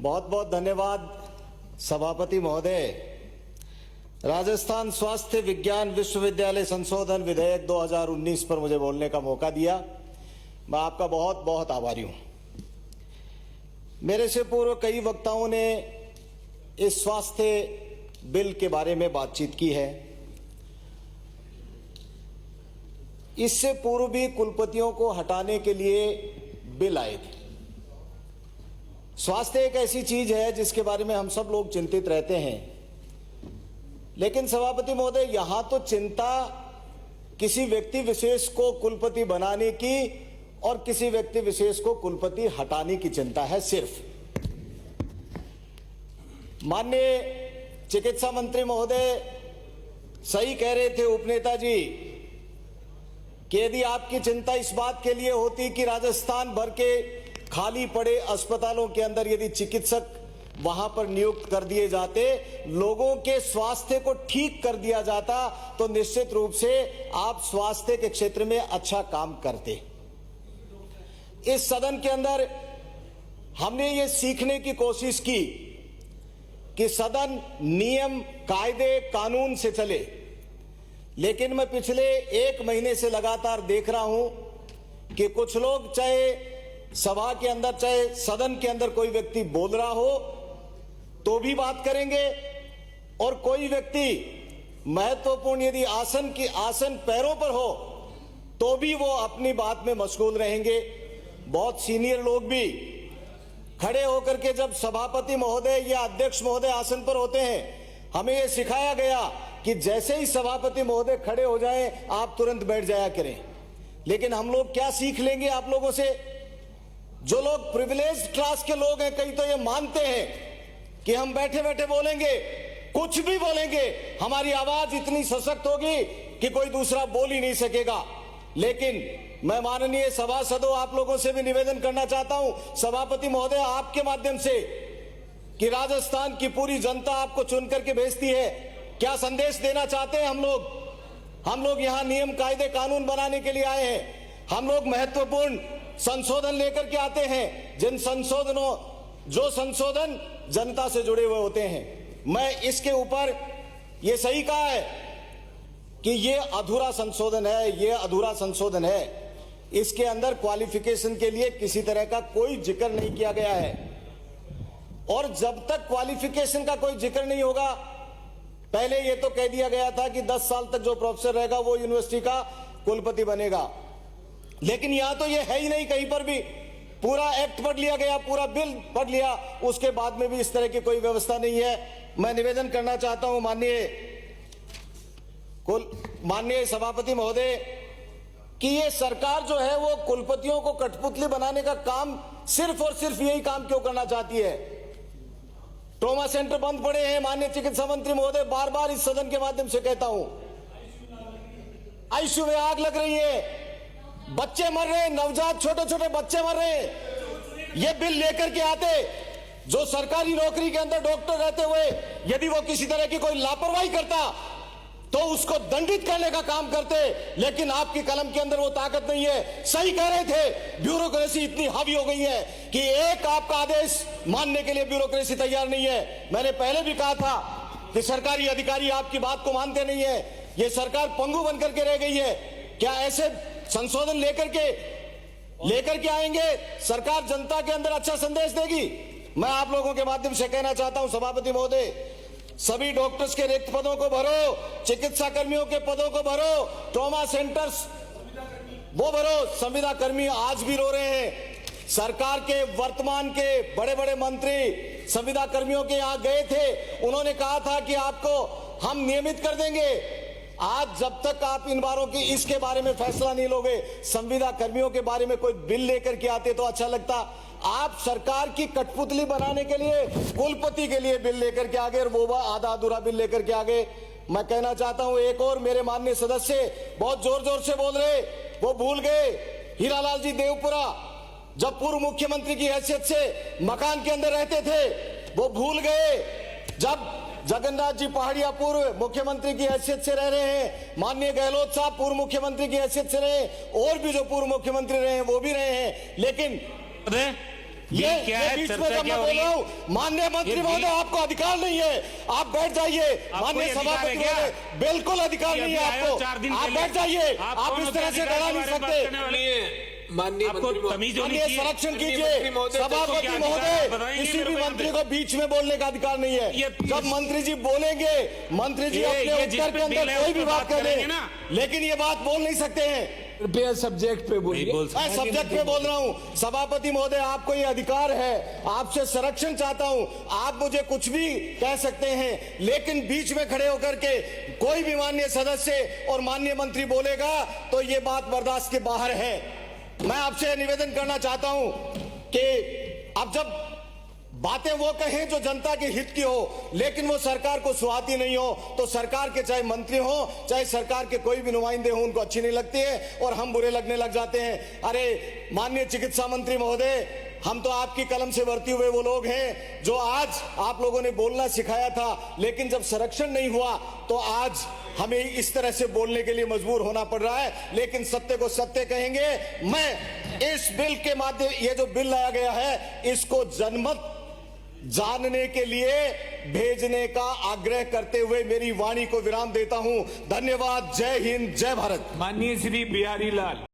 बहुत बहुत धन्यवाद सभापति महोदय। राजस्थान स्वास्थ्य विज्ञान विश्वविद्यालय संशोधन विधेयक 2019 पर मुझे बोलने का मौका दिया, मैं आपका बहुत बहुत आभारी हूं। मेरे से पूर्व कई वक्ताओं ने इस स्वास्थ्य बिल के बारे में बातचीत की है। इससे पूर्व भी कुलपतियों को हटाने के लिए बिल आए थे। स्वास्थ्य एक ऐसी चीज है जिसके बारे में हम सब लोग चिंतित रहते हैं, लेकिन सभापति महोदय, यहां तो चिंता किसी व्यक्ति विशेष को कुलपति बनाने की और किसी व्यक्ति विशेष को कुलपति हटाने की चिंता है सिर्फ। माननीय चिकित्सा मंत्री महोदय सही कह रहे थे उपनेता जी कि यदि आपकी चिंता इस बात के लिए होती कि राजस्थान भर के खाली पड़े अस्पतालों के अंदर यदि चिकित्सक वहां पर नियुक्त कर दिए जाते, लोगों के स्वास्थ्य को ठीक कर दिया जाता, तो निश्चित रूप से आप स्वास्थ्य के क्षेत्र में अच्छा काम करते। इस सदन के अंदर हमने ये सीखने की कोशिश की कि सदन नियम, कायदे, कानून से चले, लेकिन मैं पिछले 1 महीने से लगातार देख रहा हूं कि कुछ लोग चाहे सभा के अंदर चाहे सदन के अंदर कोई व्यक्ति बोल रहा हो तो भी बात करेंगे, और कोई व्यक्ति महत्वपूर्ण यदि आसन पैरों पर हो तो भी वो अपनी बात में मशगूल रहेंगे। बहुत सीनियर लोग भी खड़े होकर के जब सभापति महोदय या अध्यक्ष महोदय आसन पर होते हैं, हमें यह सिखाया गया कि जैसे ही सभापति महोदय खड़े हो जाएं आप तुरंत बैठ जाया करें। लेकिन हम लोग क्या सीख लेंगे आप लोगों से? जो लोग प्रिविलेज्ड क्लास के लोग हैं, कई तो ये मानते हैं कि हम बैठे बैठे बोलेंगे, कुछ भी बोलेंगे, हमारी आवाज इतनी सशक्त होगी कि कोई दूसरा बोल ही नहीं सकेगा। लेकिन मैं माननीय सभासदों आप लोगों से भी निवेदन करना चाहता हूं, सभापति महोदय आपके माध्यम से, कि राजस्थान की पूरी जनता आपको चुन करके भेजती है। क्या संदेश देना चाहते हैं हम लोग यहां नियम, कायदे, कानून बनाने के लिए आए हैं। हम लोग महत्वपूर्ण संशोधन लेकर के आते हैं, जो संशोधन जनता से जुड़े हुए होते हैं। मैं इसके ऊपर ये सही कहा है कि ये अधूरा संशोधन है, ये अधूरा संशोधन है। इसके अंदर क्वालिफिकेशन के लिए किसी तरह का कोई जिक्र नहीं किया गया है, और जब तक क्वालिफिकेशन का कोई जिक्र नहीं होगा, पहले ये तो कह दिया गया था कि 10 साल तक जो प्रोफेसर रहेगा वो यूनिवर्सिटी का कुलपति बनेगा, लेकिन यहां तो ये है ही नहीं कहीं पर भी। पूरा एक्ट पढ़ लिया गया, पूरा बिल पढ़ लिया, उसके बाद में भी इस तरह की कोई व्यवस्था नहीं है। मैं निवेदन करना चाहता हूं माननीय सभापति महोदय कि ये सरकार जो है वो कुलपतियों को कठपुतली बनाने का काम सिर्फ और सिर्फ यही काम क्यों करना चाहती है? ट्रॉमा सेंटर बंद पड़े हैं, माननीय चिकित्सा मंत्री महोदय, बार बार इस सदन के माध्यम से कहता हूं। आईसीयू में आग लग रही है, बच्चे मर रहे हैं, नवजात छोटे छोटे बच्चे मर रहे हैं। ये बिल लेकर के आते, जो सरकारी नौकरी के अंदर डॉक्टर रहते हुए यदि वो किसी तरह की कोई लापरवाही करता तो उसको दंडित करने का काम करते, लेकिन आपकी कलम के अंदर वो ताकत नहीं है। सही कह रहे थे, ब्यूरोक्रेसी इतनी हावी हो गई है कि एक आपका आदेश मानने के लिए ब्यूरोक्रेसी तैयार नहीं है। मैंने पहले भी कहा था कि सरकारी अधिकारी आपकी बात को मानते नहीं है, ये सरकार पंगु बनकर के रह गई है। क्या ऐसे संशोधन लेकर के आएंगे, सरकार जनता के अंदर अच्छा संदेश देगी? मैं आप लोगों के माध्यम से कहना चाहता हूं सभापति महोदय, सभी डॉक्टर्स के रिक्त पदों को भरो, चिकित्सा कर्मियों के पदों को भरो, ट्रॉमा सेंटर्स वो भरो। संविदा कर्मी आज भी रो रहे हैं। सरकार के वर्तमान के बड़े बड़े मंत्री संविदा कर्मियों के यहां गए थे, उन्होंने कहा था कि आपको हम नियमित कर देंगे। आज जब तक आप इन बारों की इसके बारे में फैसला नहीं लोगे, संविदा कर्मियों के बारे में कोई बिल लेकर के आते तो अच्छा लगता। आप सरकार की कठपुतली बनाने के लिए कुलपति के लिए बिल लेकर के आगे, और वो आधा अधूरा बिल लेकर के आगे। मैं कहना चाहता हूं, एक और मेरे माननीय सदस्य बहुत जोर जोर से बोल रहे, वो भूल गए हीरालाल जी देवपुरा, जब पूर्व मुख्यमंत्री की हैसियत से मकान के अंदर रहते थे, वो भूल गए जब जगन्नाथ जी पहाड़िया पूर्व मुख्यमंत्री की हैसियत से रह रहे हैं, माननीय गहलोत साहब पूर्व मुख्यमंत्री की हैसियत से रहे, और भी जो पूर्व मुख्यमंत्री रहे हैं वो भी रहे हैं, लेकिन ये क्या है, बीच में चर्चा जब क्या मैं हो बोल रही है? रहा हूँ, माननीय मंत्री ये महोदय आपको अधिकार नहीं है, आप बैठ जाइए। माननीय ये अधिकार सभापति है क्या? महोदय बिल्कुल अधिकार ये नहीं अभी है आए हो आपको, 4 दिन आप पहले। बैठ जाइए। आप आप कौन इस होते तरह से अधिकार डरा के नहीं बारे में बात करने सकते। वाले? माननीय आपको मंत्री महोदय, तमीज होनी माननीय चाहिए। संरक्षण मंत्री कीजिए। महोदय, सभापति क्या अधिकार है? महोदय बताएंगे किसी मेरे भी को यहाँ मंत्री पे। को बीच में बोलने का अधिकार नहीं है। ये जब मंत्री जी बोलेंगे, मंत्री जी ये अपने जिस उत्तर पे के बिल अंदर है, कोई उस भी पे बात बात कर करेंगे ले, ना। लेकिन ये बात बोल नहीं सकते हैं। कृपया सब्जेक्ट पे बोलिए। मैं सब्जेक्ट पे बोल रहा हूँ। सभापति महोदय आपको ये अधिकार है, आपसे संरक्षण चाहता हूँ, आप मुझे कुछ भी कह सकते हैं, लेकिन बीच में खड़े होकर के कोई भी माननीय सदस्य और माननीय मंत्री बोलेगा तो ये बात बर्दाश्त के बाहर है। मैं आपसे निवेदन करना चाहता हूं कि अब जब बातें वो कहें जो जनता के हित की हो, लेकिन वो सरकार को सुहाती नहीं हो, तो सरकार के चाहे मंत्री हो, चाहे सरकार के कोई भी नुमाइंदे हो, उनको अच्छी नहीं लगती है और हम बुरे लगने लग जाते हैं। अरे माननीय चिकित्सा मंत्री महोदय, हम तो आपकी कलम से बढ़ते हुए वो लोग हैं जो आज आप लोगों ने बोलना सिखाया था, लेकिन जब संरक्षण नहीं हुआ तो आज हमें इस तरह से बोलने के लिए मजबूर होना पड़ रहा है। लेकिन सत्य को सत्य कहेंगे। मैं इस बिल के माध्यम, ये जो बिल लाया गया है, इसको जनमत जानने के लिए भेजने का आग्रह करते हुए मेरी वाणी को विराम देता हूं। धन्यवाद। जय हिंद, जय भारत। माननीय श्री बिहारी लाल।